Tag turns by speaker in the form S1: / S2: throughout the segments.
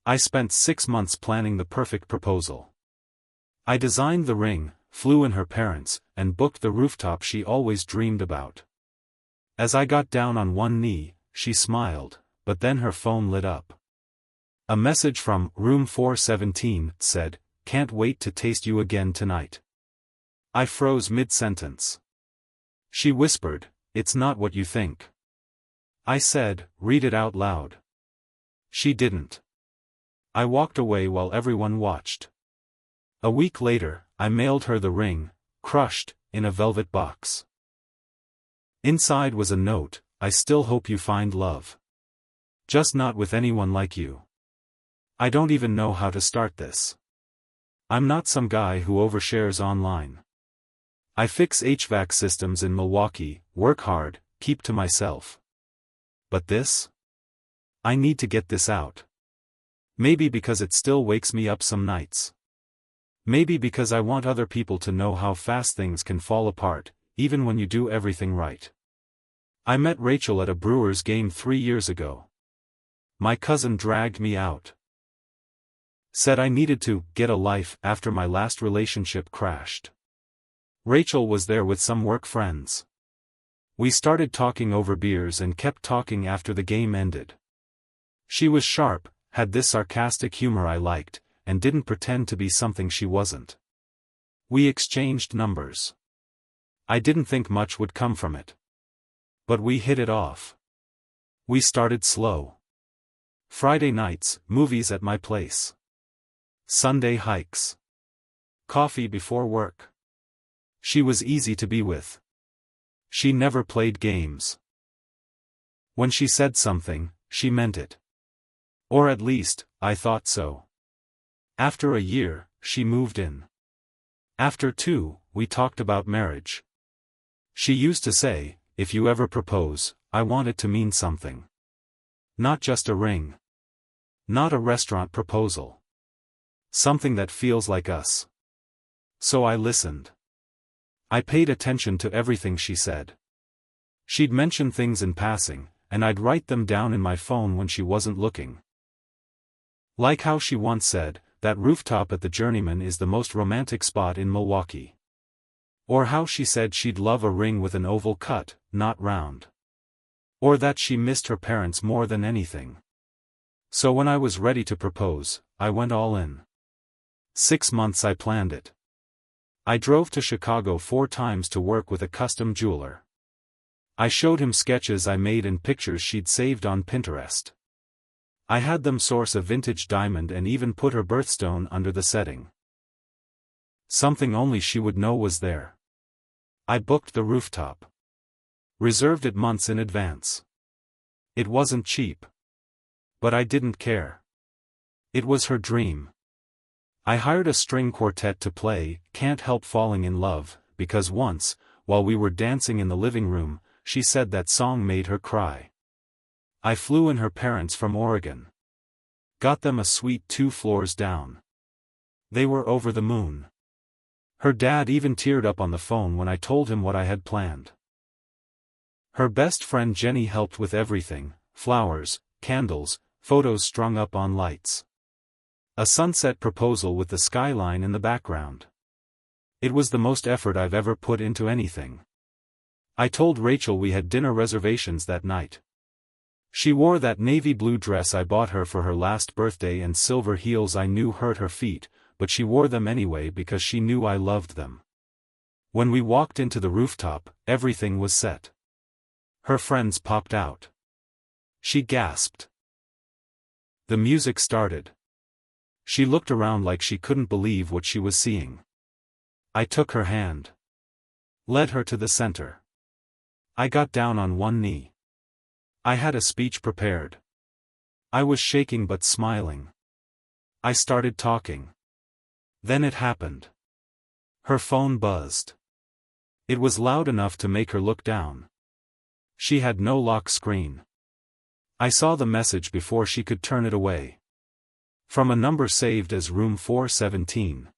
S1: I spent 6 months planning the perfect proposal. I designed the ring, flew in her parents, and booked the rooftop she always dreamed about. As I got down on one knee, she smiled, but then her phone lit up. A message from Room 417 said, "Can't wait to taste you again tonight." I froze mid-sentence. She whispered, "It's not what you think." I said, "Read it out loud." She didn't. I walked away while everyone watched. A week later, I mailed her the ring, crushed, in a velvet box. Inside was a note, "I still hope you find love. Just not with anyone like you. I don't even know how to start this. I'm not some guy who overshares online. I fix HVAC systems in Milwaukee, work hard, keep to myself. But this? I need to get this out. Maybe because it still wakes me up some nights. Maybe because I want other people to know how fast things can fall apart, even when you do everything right. I met Rachel at a Brewers game 3 years ago. My cousin dragged me out. Said I needed to get a life after my last relationship crashed. Rachel was there with some work friends. We started talking over beers and kept talking after the game ended. She was sharp, had this sarcastic humor I liked, and didn't pretend to be something she wasn't. We exchanged numbers. I didn't think much would come from it. But we hit it off. We started slow. Friday nights, movies at my place. Sunday hikes. Coffee before work. She was easy to be with. She never played games. When she said something, she meant it. Or at least, I thought so. After a year, she moved in. After 2, we talked about marriage. She used to say, "If you ever propose, I want it to mean something. Not just a ring. Not a restaurant proposal. Something that feels like us." So I listened. I paid attention to everything she said. She'd mention things in passing, and I'd write them down in my phone when she wasn't looking. Like how she once said, that rooftop at the Journeyman is the most romantic spot in Milwaukee. Or how she said she'd love a ring with an oval cut, not round. Or that she missed her parents more than anything. So when I was ready to propose, I went all in. 6 months I planned it. I drove to Chicago 4 times to work with a custom jeweler. I showed him sketches I made and pictures she'd saved on Pinterest. I had them source a vintage diamond and even put her birthstone under the setting. Something only she would know was there. I booked the rooftop. Reserved it months in advance. It wasn't cheap. But I didn't care. It was her dream. I hired a string quartet to play "Can't Help Falling in Love," because once, while we were dancing in the living room, she said that song made her cry. I flew in her parents from Oregon. Got them a suite 2 floors down. They were over the moon. Her dad even teared up on the phone when I told him what I had planned. Her best friend Jenny helped with everything: flowers, candles, photos strung up on lights. A sunset proposal with the skyline in the background. It was the most effort I've ever put into anything. I told Rachel we had dinner reservations that night. She wore that navy blue dress I bought her for her last birthday and silver heels I knew hurt her feet, but she wore them anyway because she knew I loved them. When we walked into the rooftop, everything was set. Her friends popped out. She gasped. The music started. She looked around like she couldn't believe what she was seeing. I took her hand. Led her to the center. I got down on one knee. I had a speech prepared. I was shaking but smiling. I started talking. Then it happened. Her phone buzzed. It was loud enough to make her look down. She had no lock screen. I saw the message before she could turn it away. From a number saved as Room 417.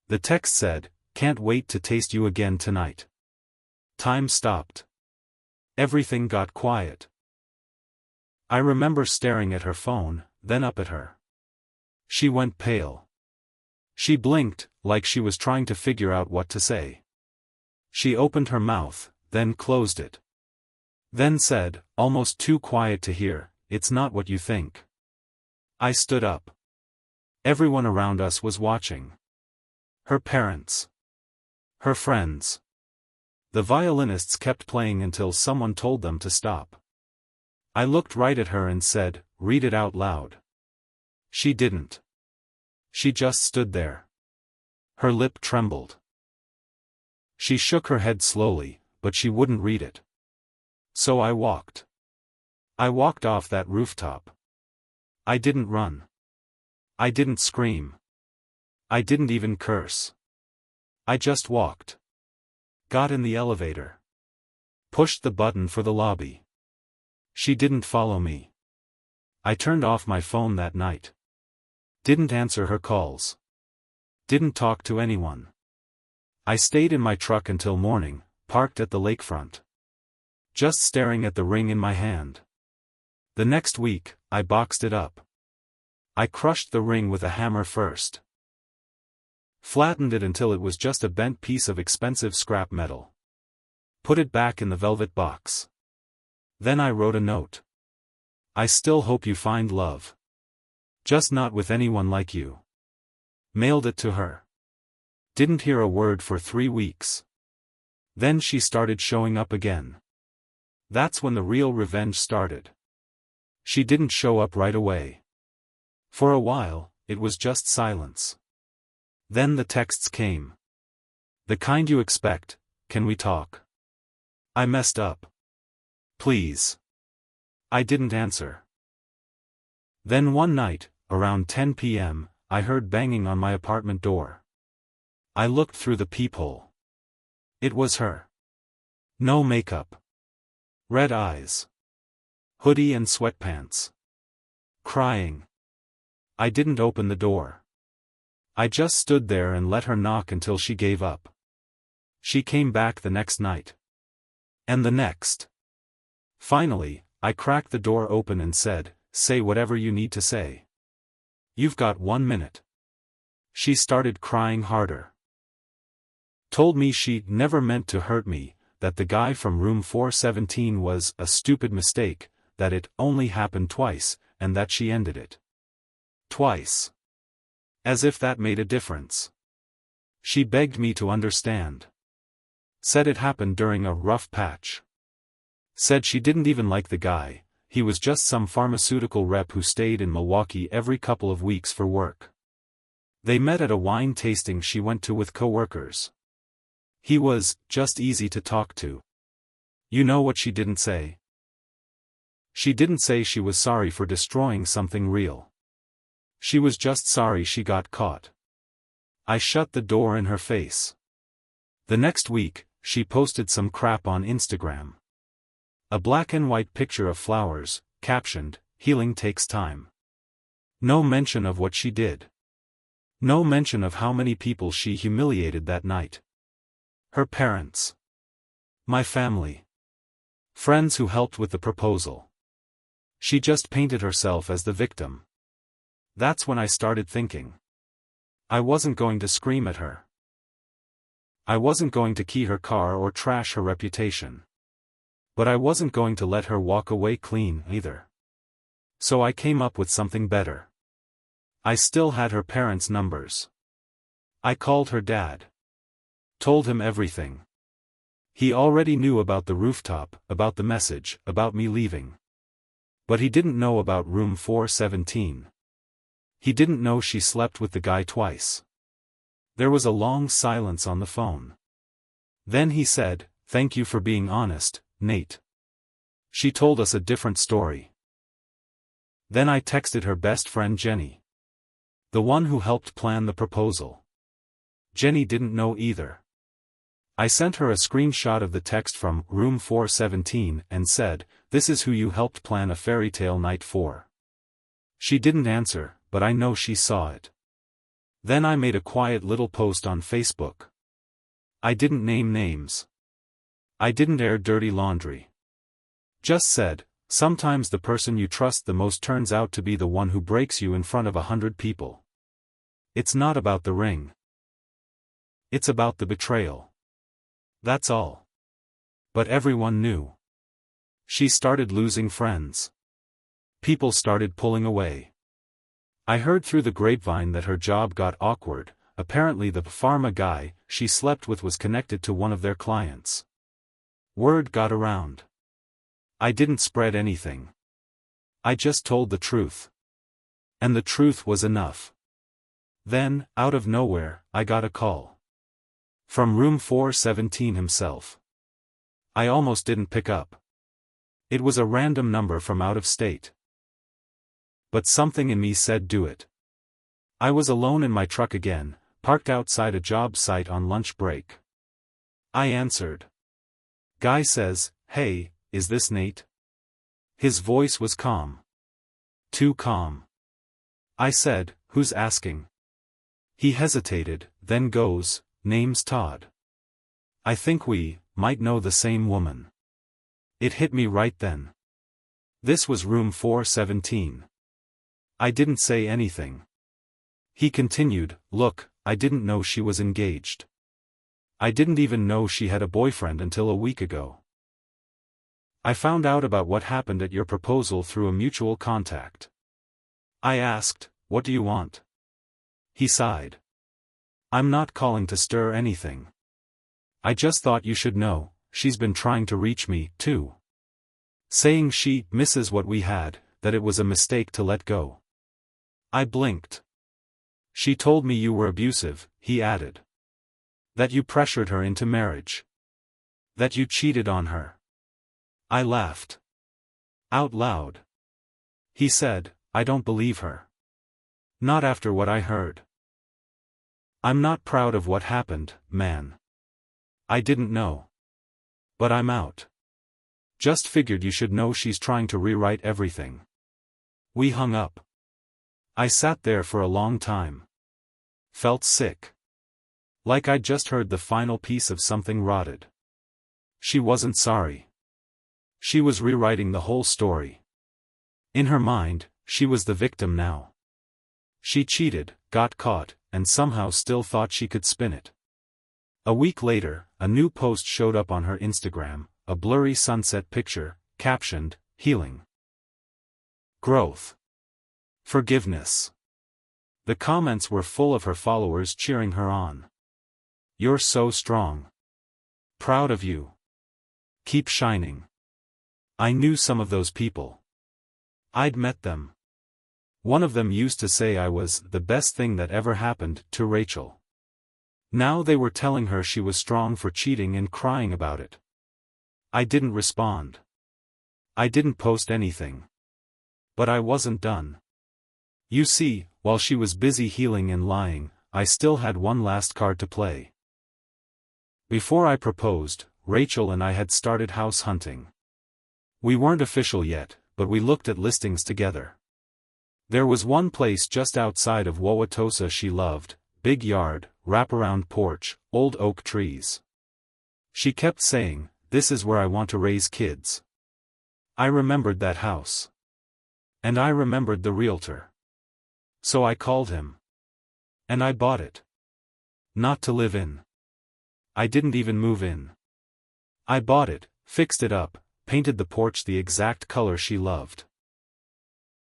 S1: The text said, "Can't wait to taste you again tonight." Time stopped. Everything got quiet. I remember staring at her phone, then up at her. She went pale. She blinked, like she was trying to figure out what to say. She opened her mouth, then closed it. Then said, almost too quiet to hear, "It's not what you think." I stood up. Everyone around us was watching. Her parents. Her friends. The violinists kept playing until someone told them to stop. I looked right at her and said, "Read it out loud." She didn't. She just stood there. Her lip trembled. She shook her head slowly, but she wouldn't read it. So I walked. I walked off that rooftop. I didn't run. I didn't scream. I didn't even curse. I just walked. Got in the elevator. Pushed the button for the lobby. She didn't follow me. I turned off my phone that night. Didn't answer her calls. Didn't talk to anyone. I stayed in my truck until morning, parked at the lakefront. Just staring at the ring in my hand. The next week, I boxed it up. I crushed the ring with a hammer first. Flattened it until it was just a bent piece of expensive scrap metal. Put it back in the velvet box. Then I wrote a note. "I still hope you find love. Just not with anyone like you." Mailed it to her. Didn't hear a word for 3 weeks. Then she started showing up again. That's when the real revenge started. She didn't show up right away. For a while, it was just silence. Then the texts came. The kind you expect, "Can we talk? I messed up. Please." I didn't answer. Then one night, around 10 p.m., I heard banging on my apartment door. I looked through the peephole. It was her. No makeup. Red eyes. Hoodie and sweatpants. Crying. I didn't open the door. I just stood there and let her knock until she gave up. She came back the next night. And the next. Finally, I cracked the door open and said, "Say whatever you need to say. You've got 1 minute." She started crying harder. Told me she never meant to hurt me, that the guy from room 417 was a stupid mistake, that it only happened twice, and that she ended it. Twice. As if that made a difference. She begged me to understand. Said it happened during a rough patch. Said she didn't even like the guy, he was just some pharmaceutical rep who stayed in Milwaukee every couple of weeks for work. They met at a wine tasting she went to with coworkers. He was just easy to talk to. You know what she didn't say? She didn't say she was sorry for destroying something real. She was just sorry she got caught. I shut the door in her face. The next week, she posted some crap on Instagram. A black and white picture of flowers, captioned, "Healing takes time." No mention of what she did. No mention of how many people she humiliated that night. Her parents. My family. Friends who helped with the proposal. She just painted herself as the victim. That's when I started thinking. I wasn't going to scream at her. I wasn't going to key her car or trash her reputation. But I wasn't going to let her walk away clean either. So I came up with something better. I still had her parents' numbers. I called her dad. Told him everything. He already knew about the rooftop, about the message, about me leaving. But he didn't know about room 417. He didn't know she slept with the guy twice. There was a long silence on the phone. Then he said, "Thank you for being honest, Nate. She told us a different story." Then I texted her best friend Jenny. The one who helped plan the proposal. Jenny didn't know either. I sent her a screenshot of the text from room 417 and said, "This is who you helped plan a fairy tale night for." She didn't answer, but I know she saw it. Then I made a quiet little post on Facebook. I didn't name names. I didn't air dirty laundry. Just said, sometimes the person you trust the most turns out to be the one who breaks you in front of 100 people. It's not about the ring. It's about the betrayal. That's all. But everyone knew. She started losing friends. People started pulling away. I heard through the grapevine that her job got awkward. Apparently the pharma guy she slept with was connected to one of their clients. Word got around. I didn't spread anything. I just told the truth. And the truth was enough. Then, out of nowhere, I got a call. From room 417 himself. I almost didn't pick up. It was a random number from out of state. But something in me said do it. I was alone in my truck again, parked outside a job site on lunch break. I answered. Guy says, "Hey, is this Nate?" His voice was calm. Too calm. I said, "Who's asking?" He hesitated, then goes, "Name's Todd. I think we might know the same woman." It hit me right then. This was room 417. I didn't say anything. He continued, "Look, I didn't know she was engaged. I didn't even know she had a boyfriend until a week ago. I found out about what happened at your proposal through a mutual contact." I asked, "What do you want?" He sighed. "I'm not calling to stir anything. I just thought you should know, she's been trying to reach me, too. Saying she misses what we had, that it was a mistake to let go." I blinked. "She told me you were abusive," he added. "That you pressured her into marriage. That you cheated on her." I laughed. Out loud. He said, "I don't believe her. Not after what I heard. I'm not proud of what happened, man. I didn't know. But I'm out. Just figured you should know she's trying to rewrite everything." We hung up. I sat there for a long time. Felt sick. Like I'd just heard the final piece of something rotted. She wasn't sorry. She was rewriting the whole story. In her mind, she was the victim now. She cheated, got caught, and somehow still thought she could spin it. A week later, a new post showed up on her Instagram, a blurry sunset picture, captioned, "Healing. Growth. Forgiveness." The comments were full of her followers cheering her on. "You're so strong. Proud of you. Keep shining." I knew some of those people. I'd met them. One of them used to say I was the best thing that ever happened to Rachel. Now they were telling her she was strong for cheating and crying about it. I didn't respond. I didn't post anything. But I wasn't done. You see, while she was busy healing and lying, I still had one last card to play. Before I proposed, Rachel and I had started house hunting. We weren't official yet, but we looked at listings together. There was one place just outside of Wauwatosa she loved, big yard, wraparound porch, old oak trees. She kept saying, "This is where I want to raise kids." I remembered that house. And I remembered the realtor. So I called him. And I bought it. Not to live in. I didn't even move in. I bought it, fixed it up, painted the porch the exact color she loved.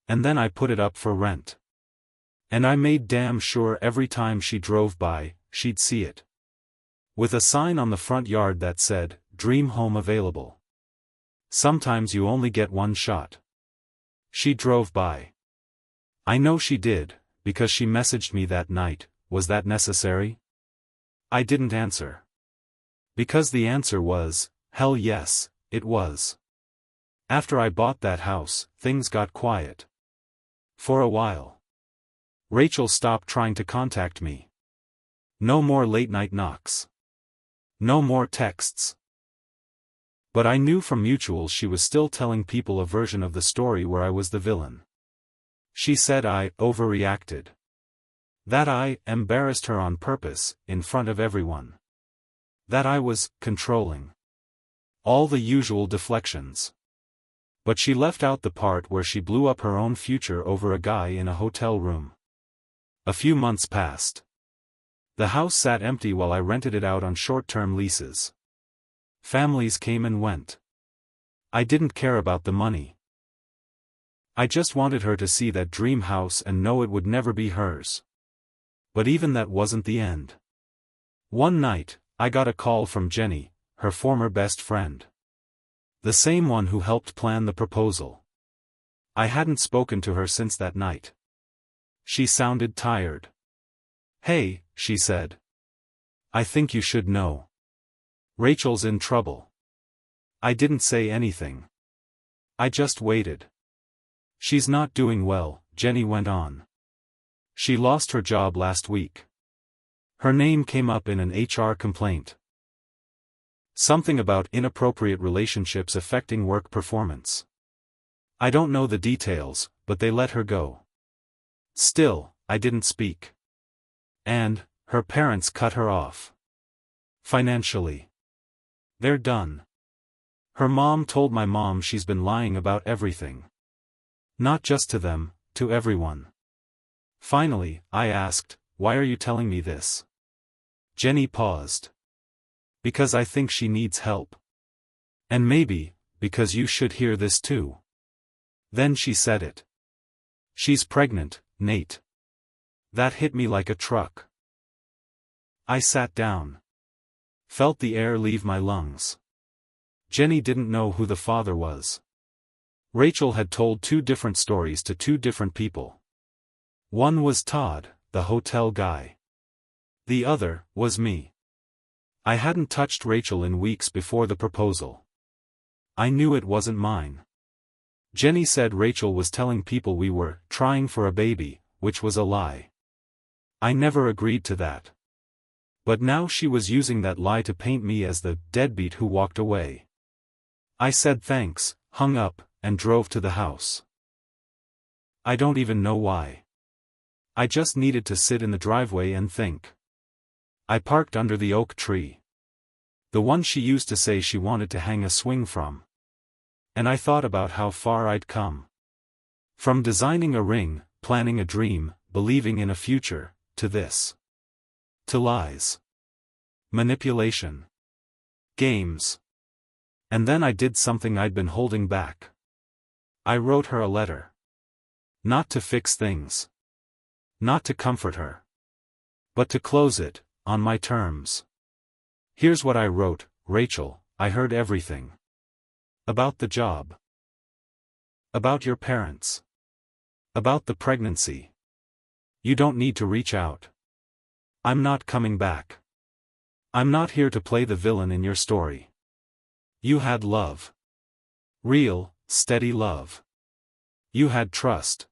S1: And then I put it up for rent. And I made damn sure every time she drove by, she'd see it. With a sign on the front yard that said, "Dream home available. Sometimes you only get one shot." She drove by. I know she did, because she messaged me that night, "Was that necessary?" I didn't answer. Because the answer was, hell yes, it was. After I bought that house, things got quiet. For a while. Rachel stopped trying to contact me. No more late-night knocks. No more texts. But I knew from mutuals she was still telling people a version of the story where I was the villain. She said I overreacted. That I embarrassed her on purpose, in front of everyone. That I was controlling. All the usual deflections. But she left out the part where she blew up her own future over a guy in a hotel room. A few months passed. The house sat empty while I rented it out on short-term leases. Families came and went. I didn't care about the money. I just wanted her to see that dream house and know it would never be hers. But even that wasn't the end. One night, I got a call from Jenny, her former best friend. The same one who helped plan the proposal. I hadn't spoken to her since that night. She sounded tired. "Hey," she said. "I think you should know. Rachel's in trouble." I didn't say anything. I just waited. "She's not doing well," Jenny went on. "She lost her job last week. Her name came up in an HR complaint. Something about inappropriate relationships affecting work performance. I don't know the details, but they let her go. Still, I didn't speak. And, her parents cut her off. Financially. They're done. Her mom told my mom she's been lying about everything. Not just to them, to everyone. Finally, I asked, "Why are you telling me this?" Jenny paused. "Because I think she needs help. And maybe, because you should hear this too." Then she said it. "She's pregnant, Nate." That hit me like a truck. I sat down. Felt the air leave my lungs. Jenny didn't know who the father was. Rachel had told two different stories to two different people. One was Todd, the hotel guy. The other was me. I hadn't touched Rachel in weeks before the proposal. I knew it wasn't mine. Jenny said Rachel was telling people we were trying for a baby, which was a lie. I never agreed to that. But now she was using that lie to paint me as the deadbeat who walked away. I said thanks, hung up, and drove to the house. I don't even know why. I just needed to sit in the driveway and think. I parked under the oak tree. The one she used to say she wanted to hang a swing from. And I thought about how far I'd come. From designing a ring, planning a dream, believing in a future, to this. To lies. Manipulation. Games. And then I did something I'd been holding back. I wrote her a letter. Not to fix things. Not to comfort her. But to close it, on my terms. Here's what I wrote: "Rachel, I heard everything. About the job. About your parents. About the pregnancy. You don't need to reach out. I'm not coming back. I'm not here to play the villain in your story. You had love. Real, steady love. You had trust.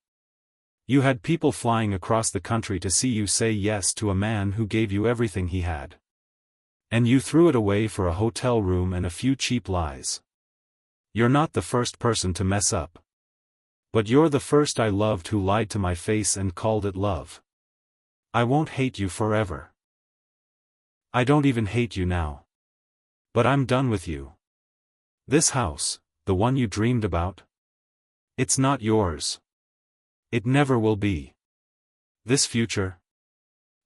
S1: You had people flying across the country to see you say yes to a man who gave you everything he had. And you threw it away for a hotel room and a few cheap lies. You're not the first person to mess up. But you're the first I loved who lied to my face and called it love. I won't hate you forever. I don't even hate you now. But I'm done with you. This house, the one you dreamed about, it's not yours. It never will be. This future,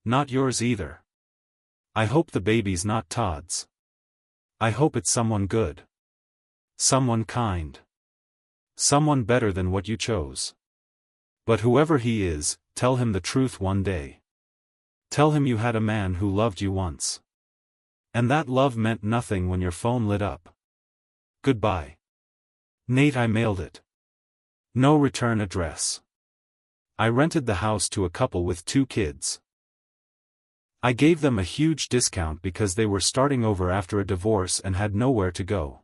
S1: not yours either. I hope the baby's not Todd's. I hope it's someone good. Someone kind. Someone better than what you chose. But whoever he is, tell him the truth one day. Tell him you had a man who loved you once. And that love meant nothing when your phone lit up. Goodbye. Nate. I mailed it. No return address. I rented the house to a couple with 2 kids. I gave them a huge discount because they were starting over after a divorce and had nowhere to go.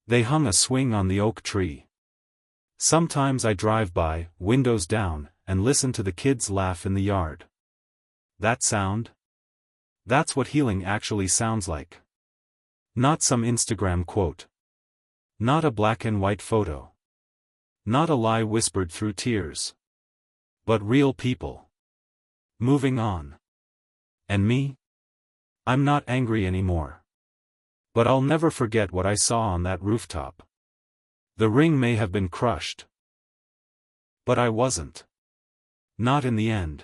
S1: They hung a swing on the oak tree. Sometimes I drive by, windows down, and listen to the kids laugh in the yard. That sound? That's what healing actually sounds like. Not some Instagram quote. Not a black and white photo. Not a lie whispered through tears. But real people. Moving on. And me? I'm not angry anymore. But I'll never forget what I saw on that rooftop. The ring may have been crushed. But I wasn't. Not in the end.